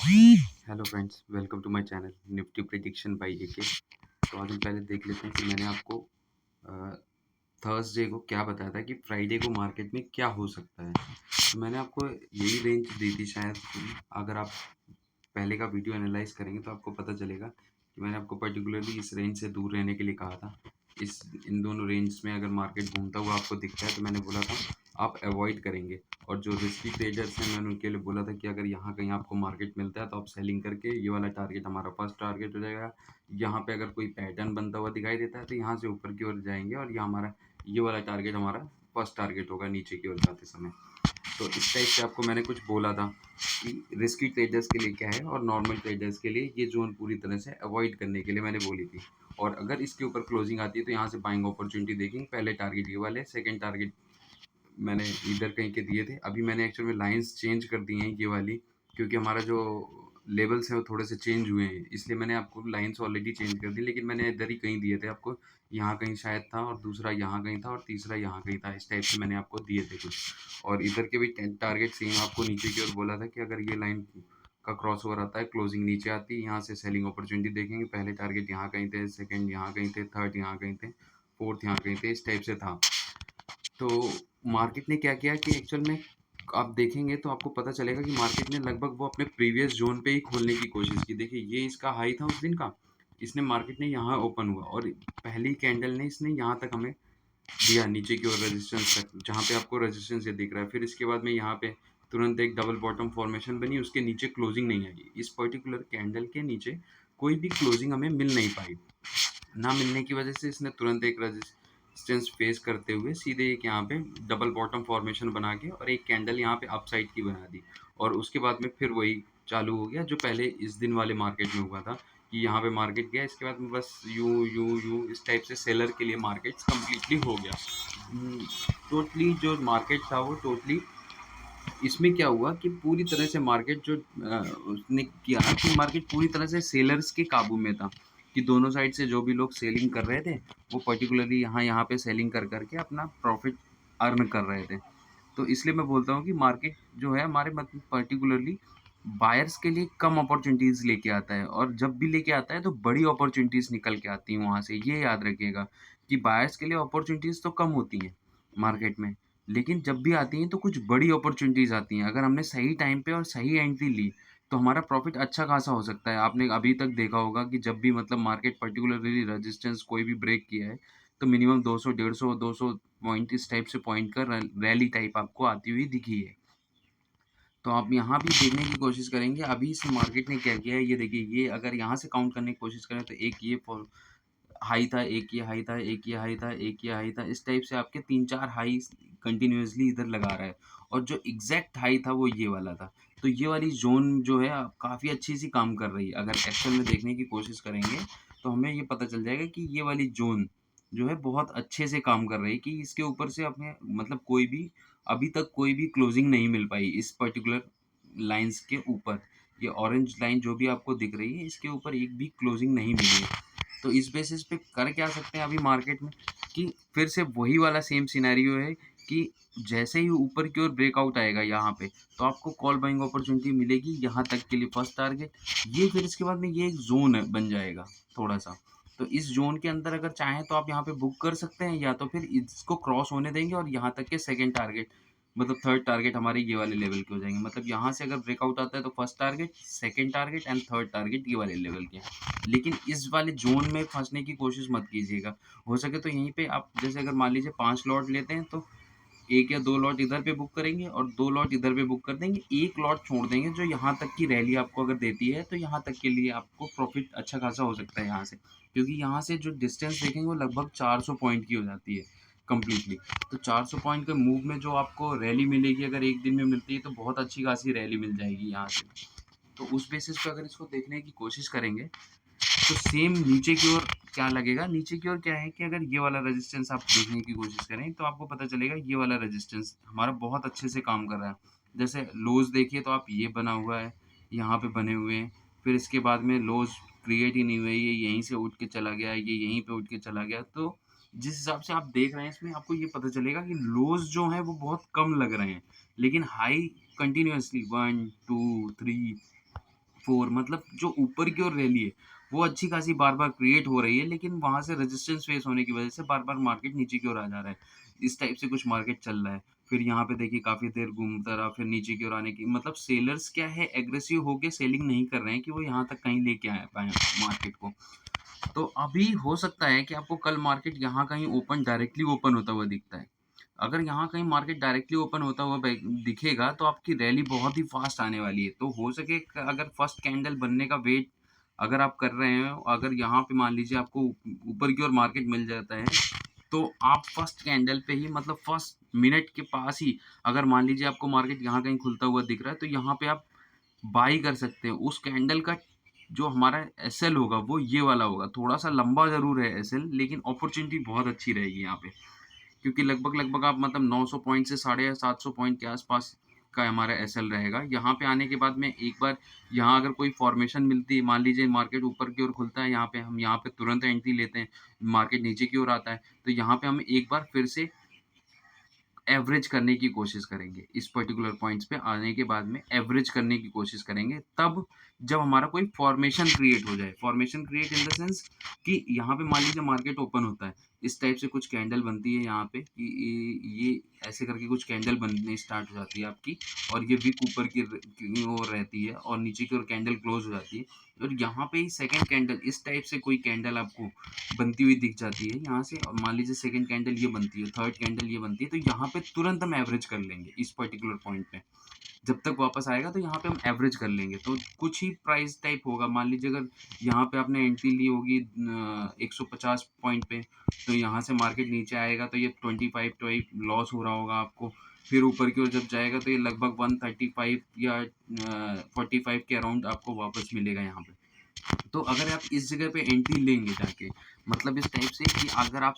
Hello friends, welcome to my channel Nifty prediction by AK. तो आज हम पहले देख लेते हैं कि मैंने आपको थर्सडे को क्या बताया था कि फ्राइडे को मार्केट में क्या हो सकता है। तो मैंने आपको यही रेंज दी थी शायद। अगर आप पहले का वीडियो एनालाइज करेंगे तो आपको पता चलेगा कि मैंने आपको पर्टिकुलरली इस रेंज से दूर रहने के लिए कहा था। इन दोनों रेंज में अगर मार्केट घूमता हुआ आपको दिखता है तो मैंने बोला था आप अवॉइड करेंगे। और जो रिस्की ट्रेडर्स हैं मैंने उनके लिए बोला था कि अगर यहाँ कहीं आपको मार्केट मिलता है तो आप सेलिंग करके ये वाला टारगेट हमारा फर्स्ट टारगेट हो जाएगा। यहाँ पे अगर कोई पैटर्न बनता हुआ दिखाई देता है तो यहाँ से ऊपर की ओर जाएंगे और ये वाला टारगेट हमारा फर्स्ट टारगेट होगा नीचे की ओर जाते समय। तो इस टाइप से आपको मैंने कुछ बोला था कि रिस्की ट्रेडर्स के लिए क्या है और नॉर्मल ट्रेडर्स के लिए ये जोन पूरी तरह से अवॉइड करने के लिए मैंने बोली थी। और अगर इसके ऊपर क्लोजिंग आती है तो यहाँ से बाइंग अपॉर्चुनिटी देखेंगे। पहले टारगेट ये वाले, सेकंड टारगेट मैंने इधर कहीं के दिए थे। अभी मैंने एक्चुअल में लाइंस चेंज कर दी हैं ये वाली, क्योंकि हमारा जो लेवल्स हैं वो थोड़े से चेंज हुए हैं, इसलिए मैंने आपको लाइंस ऑलरेडी चेंज कर दी। लेकिन मैंने इधर ही कहीं दिए थे आपको, यहाँ कहीं शायद था और दूसरा यहाँ कहीं था और तीसरा यहाँ कहीं था। इस टाइप से मैंने आपको दिए थे कुछ। और इधर के भी टारगेट सेम आपको नीचे की ओर बोला था कि अगर ये लाइन का क्रॉस ओवर आता है, क्लोजिंग नीचे आती है, यहाँ से सेलिंग अपॉर्चुनिटी देखेंगे। पहले टारगेट यहाँ कहीं थे, सेकंड यहाँ कहीं थे, थर्ड यहाँ कहीं थे, फोर्थ यहाँ कहीं थे, इस टाइप से था। तो मार्केट ने क्या किया कि एक्चुअल में आप देखेंगे तो आपको पता चलेगा कि मार्केट ने लगभग वो अपने प्रीवियस जोन पे ही खोलने की कोशिश की। देखिए ये इसका हाई था उस दिन का, इसने मार्केट ने यहाँ ओपन हुआ और पहली कैंडल ने इसने यहाँ तक हमें दिया नीचे की ओर रेजिस्टेंस तक, जहाँ पे आपको रेजिस्टेंस ये दिख रहा है। फिर इसके बाद में यहाँ पे तुरंत एक डबल बॉटम फॉर्मेशन बनी, उसके नीचे क्लोजिंग नहीं आई। इस पर्टिकुलर कैंडल के नीचे कोई भी क्लोजिंग हमें मिल नहीं पाई। ना मिलने की वजह से इसने तुरंत एक रेजिस्टेंस फेस करते हुए सीधे एक यहाँ पे डबल बॉटम फॉर्मेशन बना के और एक कैंडल यहाँ पे अपसाइड की बना दी। और उसके बाद में फिर वही चालू हो गया जो पहले इस दिन वाले मार्केट में हुआ था कि यहाँ पे मार्केट गया, इसके बाद में बस यू यू यू इस टाइप से सेलर के लिए मार्केट कम्प्लीटली हो गया। टोटली जो मार्केट था वो टोटली इसमें क्या हुआ कि पूरी तरह से मार्केट जो उसने किया कि मार्केट पूरी तरह से सेलर्स के काबू में था, कि दोनों साइड से जो भी लोग सेलिंग कर रहे थे वो पर्टिकुलरली यहाँ पे सेलिंग कर करके अपना प्रॉफिट अर्न कर रहे थे। तो इसलिए मैं बोलता हूँ कि मार्केट जो है हमारे मतलब पर्टिकुलरली बायर्स के लिए कम अपॉर्चुनिटीज़ लेके आता है, और जब भी लेके आता है तो बड़ी अपॉर्चुनिटीज़ निकल के आती हैं वहाँ से। ये याद रखिएगा कि बायर्स के लिए अपॉर्चुनिटीज़ तो कम होती हैं मार्केट में, लेकिन जब भी आती हैं तो कुछ बड़ी अपॉर्चुनिटीज़ आती हैं। अगर हमने सही टाइम पे और सही एंट्री ली तो हमारा प्रॉफिट अच्छा खासा हो सकता है। आपने अभी तक देखा होगा कि जब भी मतलब मार्केट पर्टिकुलरली रेजिस्टेंस कोई भी ब्रेक किया है तो मिनिमम 200 150 200 पॉइंट इस टाइप से पॉइंट का रैली टाइप आपको आती हुई दिखी है। तो आप यहाँ भी देखने की कोशिश करेंगे अभी से मार्केट ने क्या किया है। ये देखिए, ये अगर यहाँ से काउंट करने की कोशिश करें तो एक ये हाई था, एक ये हाई था, एक ये हाई था, एक ये हाई था। इस टाइप से आपके 3-4 हाई कंटिन्यूअसली इधर लगा रहा है, और जो एग्ज़ैक्ट हाई था वो ये वाला था। तो ये वाली ज़ोन जो है काफ़ी अच्छी-सी काम कर रही है। अगर एक्चुअल में देखने की कोशिश करेंगे तो हमें ये पता चल जाएगा कि ये वाली ज़ोन जो है बहुत अच्छे से काम कर रही है, कि इसके ऊपर से हमें मतलब कोई भी अभी तक कोई भी क्लोजिंग नहीं मिल पाई इस पर्टिकुलर लाइन्स के ऊपर। ये ऑरेंज लाइन जो भी आपको दिख रही है इसके ऊपर एक भी क्लोजिंग नहीं मिली है। तो इस बेसिस पे कर क्या सकते हैं अभी मार्केट में कि फिर से वही वाला सेम सिनेरियो है कि जैसे ही ऊपर की ओर ब्रेकआउट आएगा यहाँ पे तो आपको कॉल बाइंग अपॉर्चुनिटी मिलेगी यहाँ तक के लिए फर्स्ट टारगेट। ये फिर इसके बाद में ये एक जोन है बन जाएगा थोड़ा सा। तो इस जोन के अंदर अगर चाहें तो आप यहाँ पे बुक कर सकते हैं, या तो फिर इसको क्रॉस होने देंगे और यहाँ तक के सेकंड टारगेट मतलब थर्ड टारगेट हमारे ये वाले लेवल के हो जाएंगे। मतलब यहाँ से अगर ब्रेकआउट आता है तो first target, second target and third target ये वाले लेवल के हैं। लेकिन इस वाले ज़ोन में फँसने की कोशिश मत कीजिएगा। हो सके तो यहीं पे आप जैसे अगर मान लीजिए 5 लॉट लेते हैं तो 1 या 2 लॉट इधर पे बुक करेंगे और 2 लॉट इधर पे बुक कर देंगे। 1 लॉट छोड़ देंगे जो यहाँ तक की रैली आपको अगर देती है तो यहाँ तक के लिए आपको प्रॉफ़िट अच्छा खासा हो सकता है यहाँ से। क्योंकि यहाँ से जो डिस्टेंस देखेंगे वो लगभग 400 पॉइंट की हो जाती है कंप्लीटली। तो 400 पॉइंट के मूव में जो आपको रैली मिलेगी अगर एक दिन में मिलती है तो बहुत अच्छी खासी रैली मिल जाएगी यहाँ से। तो उस बेसिस पे अगर इसको देखने की कोशिश करेंगे तो सेम नीचे की ओर क्या लगेगा, नीचे की ओर क्या है कि अगर ये वाला रेजिस्टेंस आप देखने की कोशिश करें तो आपको पता चलेगा ये वाला रेजिस्टेंस हमारा बहुत अच्छे से काम कर रहा है। जैसे लोज देखिए तो आप ये बना हुआ है, यहाँ पे बने हुए हैं, फिर इसके बाद में लोज क्रिएट ही नहीं हुए, ये यहीं से उठ के चला गया, ये यहीं पे उठ के चला गया। तो जिस हिसाब से आप देख रहे हैं इसमें आपको ये पता चलेगा कि लोज जो हैं वो बहुत कम लग रहे हैं, लेकिन हाई कंटिन्यूअसली 1 2 3 4 मतलब जो ऊपर की ओर रैली है, वो अच्छी खासी बार-बार क्रिएट हो रही है, लेकिन वहाँ से रेजिस्टेंस फेस होने की वजह से बार-बार मार्केट नीचे की ओर आ जा रहा है। इस टाइप से कुछ मार्केट चल रहा है। फिर यहाँ पे देखिए काफ़ी देर घूमता रहा, फिर नीचे की ओर आने की मतलब सेलर्स क्या है एग्रेसिव होके सेलिंग नहीं कर रहे हैं कि वो यहाँ तक कहीं लेके आए पाएँ मार्केट को। तो अभी हो सकता है कि आपको कल मार्केट यहाँ कहीं डायरेक्टली ओपन होता हुआ दिखता है। अगर यहाँ कहीं मार्केट डायरेक्टली ओपन होता हुआ दिखेगा तो आपकी रैली बहुत ही फास्ट आने वाली है। तो हो सके अगर फर्स्ट कैंडल बनने का वेट अगर आप कर रहे हैं, अगर यहाँ पे मान लीजिए आपको ऊपर की ओर मार्केट मिल जाता है, तो आप फर्स्ट कैंडल पे ही मतलब फर्स्ट मिनट के पास ही अगर मान लीजिए आपको मार्केट यहाँ कहीं खुलता हुआ दिख रहा है, तो यहाँ पे आप बाई कर सकते हैं। उस कैंडल का जो हमारा एसएल होगा वो ये वाला होगा। थोड़ा-सा लंबा ज़रूर है एसएल, लेकिन अपॉर्च्युनिटी बहुत अच्छी रहेगी यहाँ पे। क्योंकि लगभग-लगभग आप मतलब 900 पॉइंट से साढ़े 700 पॉइंट के आस-पास का हमारा एसएल रहेगा। यहाँ पे आने के बाद में एक बार यहाँ अगर कोई फॉर्मेशन मिलती है, मान लीजिए मार्केट ऊपर की ओर खुलता है, यहाँ पे तुरंत एंट्री लेते हैं, मार्केट नीचे की ओर आता है, तो यहाँ पे हम एक बार फिर से एवरेज करने की कोशिश करेंगे। इस पर्टिकुलर पॉइंट्स पे आने के बाद में एवरेज करने की कोशिश करेंगे, तब जब हमारा कोई फॉर्मेशन क्रिएट हो जाए। Formation create in the sense कि यहाँ पे मान लीजिए मार्केट ओपन होता है, इस टाइप से कुछ कैंडल बनती है यहाँ पे कि ये ऐसे करके कुछ कैंडल बननी स्टार्ट हो जाती है आपकी और ये विक ऊपर की ओर रहती है और नीचे की ओर कैंडल क्लोज़ हो जाती है। और यहाँ पे ही सेकंड कैंडल इस टाइप से कोई कैंडल आपको बनती हुई दिख जाती है यहाँ से और मान लीजिए सेकंड कैंडल ये बनती है, थर्ड कैंडल ये बनती है, तो यहाँ पे तुरंत हम एवरेज कर लेंगे इस पर्टिकुलर पॉइंट पे। जब तक वापस आएगा तो यहाँ पे हम एवरेज कर लेंगे। तो कुछ ही प्राइस टाइप होगा, मान लीजिए अगर यहाँ पे आपने एंट्री ली होगी 150 पॉइंट पे, तो यहाँ से मार्केट नीचे आएगा तो ये 25 टॉइप लॉस हो रहा होगा आपको। फिर ऊपर की ओर जब जाएगा तो ये लगभग 135 या 45 के अराउंड आपको वापस मिलेगा यहाँ पे। तो अगर आप इस जगह पे एंट्री लेंगे जाके मतलब इस टाइप से कि अगर आप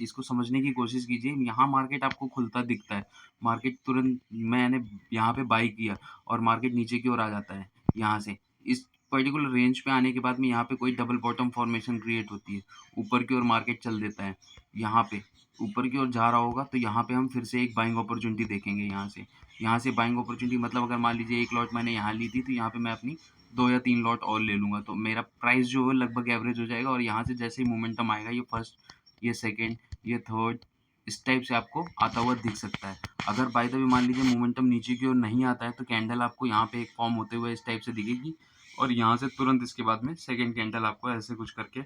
इसको समझने की कोशिश कीजिए, यहाँ मार्केट आपको खुलता दिखता है, मार्केट तुरंत मैंने यहाँ पे बाई किया और मार्केट नीचे की ओर आ जाता है यहाँ से। इस पर्टिकुलर रेंज पे आने के बाद में यहाँ पे कोई डबल बॉटम फॉर्मेशन क्रिएट होती है, ऊपर की ओर मार्केट चल देता है, यहाँ पे ऊपर की ओर जा रहा होगा तो यहाँ पे हम फिर से एक बाइंग अपॉर्चुनिटी देखेंगे यहाँ से। यहाँ से बाइंग अपॉर्चुनिटी मतलब अगर मान लीजिए 1 लॉट मैंने यहाँ ली थी, तो यहाँ पे मैं अपनी 2 या 3 लॉट और ले लूँगा, तो मेरा प्राइस जो है लगभग एवरेज हो जाएगा और यहाँ से जैसे ही मोमेंटम आएगा, ये फर्स्ट, ये सेकंड, ये थर्ड, इस टाइप से आपको आता हुआ दिख सकता है। अगर बाय द वे मान लीजिए मोमेंटम नीचे की ओर नहीं आता है, तो कैंडल आपको यहाँ पे एक फॉर्म होते हुए इस टाइप से दिखेगी और यहाँ से तुरंत इसके बाद में सेकंड कैंडल आपको ऐसे कुछ करके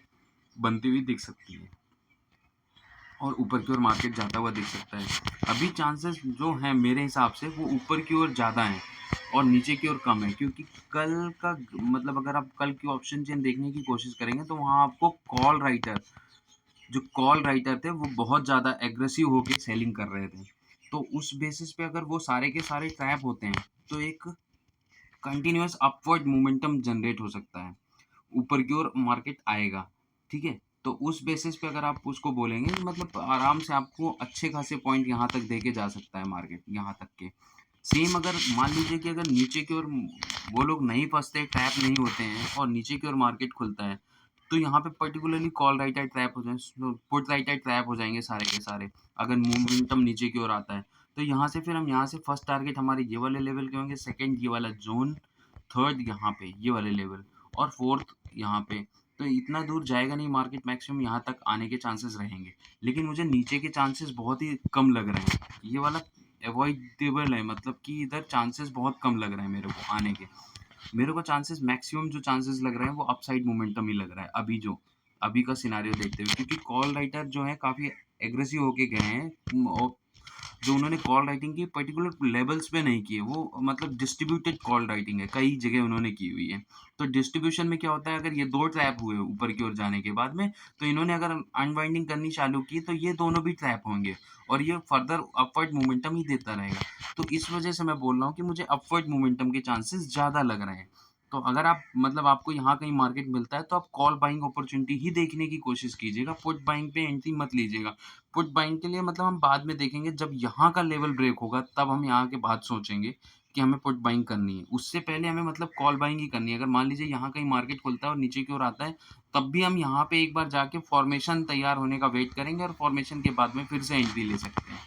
बनती हुई दिख सकती है और ऊपर की ओर मार्केट जाता हुआ दिख सकता है। अभी चांसेस जो हैं मेरे हिसाब से वो ऊपर की ओर ज़्यादा हैं और नीचे की ओर कम है, क्योंकि कल का मतलब अगर आप कल की ऑप्शन चेन देखने की कोशिश करेंगे तो वहाँ आपको कॉल राइटर थे वो बहुत ज़्यादा एग्रेसिव होके सेलिंग कर रहे थे। तो उस बेसिस पे अगर वो सारे के सारे ट्रैप होते हैं तो एक कंटिन्यूअस अपवर्ड मोमेंटम जनरेट हो सकता है। ऊपर की ओर मार्केट आएगा, ठीक है? तो उस बेसिस पे अगर आप उसको बोलेंगे कि मतलब आराम से आपको अच्छे खासे पॉइंट यहाँ तक देके जा सकता है मार्केट, यहाँ तक के। सेम अगर मान लीजिए कि अगर नीचे की ओर वो लोग नहीं फँसते, ट्रैप नहीं होते हैं और नीचे की ओर मार्केट खुलता है, तो यहाँ पे पर्टिकुलरली कॉल राइटर ट्रैप हो जाए पुट राइटर ट्रैप हो जाएँगे सारे के सारे, अगर मोमेंटम नीचे की ओर आता है। तो यहाँ से फिर हम यहाँ से फर्स्ट टारगेट हमारे ये वाले लेवल के होंगे, सेकंड ये वाला ज़ोन, थर्ड यहाँ पे ये वाले लेवल और फोर्थ यहाँ पे। तो इतना दूर जाएगा नहीं मार्केट, मैक्सिमम यहाँ तक आने के चांसेस रहेंगे। लेकिन मुझे नीचे के चांसेस बहुत ही कम लग रहे हैं। ये वाला अवॉइडेबल है, मतलब कि इधर चांसेस बहुत कम लग रहे हैं मेरे को आने के। मेरे को चांसेस मैक्सिमम जो चांसेस लग रहे हैं वो अपसाइड मोमेंटम ही लग रहा है अभी का सिनेरियो देखते हुए, क्योंकि कॉल राइटर जो है काफ़ी एग्रेसिव होके गए हैं और जो उन्होंने कॉल राइटिंग की पर्टिकुलर लेवल्स पे नहीं की है, वो मतलब डिस्ट्रीब्यूटेड कॉल राइटिंग है, कई जगह उन्होंने की हुई है। तो डिस्ट्रीब्यूशन में क्या होता है, अगर ये 2 ट्रैप हुए ऊपर की ओर जाने के बाद में, तो इन्होंने अगर अनवाइंडिंग करनी चालू की तो ये दोनों भी ट्रैप होंगे और ये फर्दर अपवर्ड मोमेंटम ही देता रहेगा। तो इस वजह से मैं बोल रहा हूँ कि मुझे अपवर्ड मोमेंटम के चांसेस ज़्यादा लग रहे हैं। तो अगर आप मतलब आपको यहाँ कहीं मार्केट मिलता है तो आप कॉल बाइंग अपॉर्चुनिटी ही देखने की कोशिश कीजिएगा, पुट बाइंग पे एंट्री मत लीजिएगा। पुट बाइंग के लिए मतलब हम बाद में देखेंगे, जब यहाँ का लेवल ब्रेक होगा तब हम यहाँ के बाद सोचेंगे कि हमें पुट बाइंग करनी है। उससे पहले हमें मतलब कॉल बाइंग ही करनी है। अगर मान लीजिए यहाँ कहीं मार्केट खुलता है और नीचे की ओर आता है, तब भी हम यहाँ पे एक बार जाके फॉर्मेशन तैयार होने का वेट करेंगे और फॉर्मेशन के बाद में फिर से एंट्री ले सकते हैं।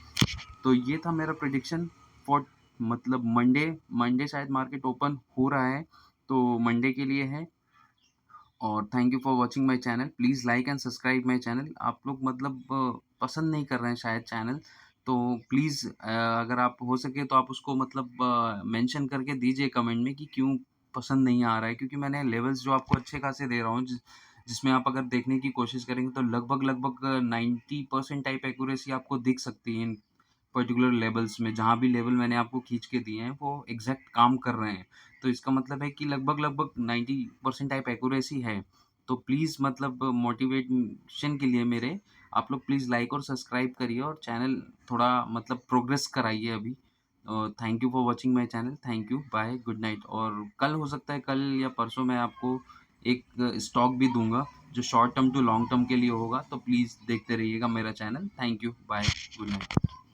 तो ये था मेरा प्रेडिक्शन फॉर मतलब मंडे शायद मार्केट ओपन हो रहा है। तो मंडे के लिए है। और thank you for watching my channel. Please like and subscribe my channel. आप लोग मतलब पसंद नहीं कर रहे हैं शायद चैनल, तो प्लीज़ अगर आप हो सके तो आप उसको मतलब मेंशन करके दीजिए कमेंट में कि क्यों पसंद नहीं आ रहा है। क्योंकि मैंने लेवल्स जो आपको अच्छे खासे दे रहा हूँ, जिसमें आप अगर देखने की कोशिश करेंगे तो लगभग 90% टाइप एक्यूरेसी आपको दिख सकती है इन पर्टिकुलर लेवल्स में। जहाँ भी लेवल मैंने आपको खींच के दिए हैं, वो एग्ज़ैक्ट काम कर रहे हैं। तो इसका मतलब है कि लगभग 90% टाइप एक्यूरेसी है। तो प्लीज़ मतलब मोटिवेशन के लिए मेरे, आप लोग प्लीज़ लाइक और सब्सक्राइब करिए और चैनल थोड़ा मतलब प्रोग्रेस कराइए अभी। Thank you for watching my channel. Thank you, bye, good night. और कल हो सकता है, कल या परसों मैं आपको एक स्टॉक भी दूँगा, जो short term to long term के लिए होगा। तो प्लीज़ देखते रहिएगा मेरा channel. Thank you, bye, good night.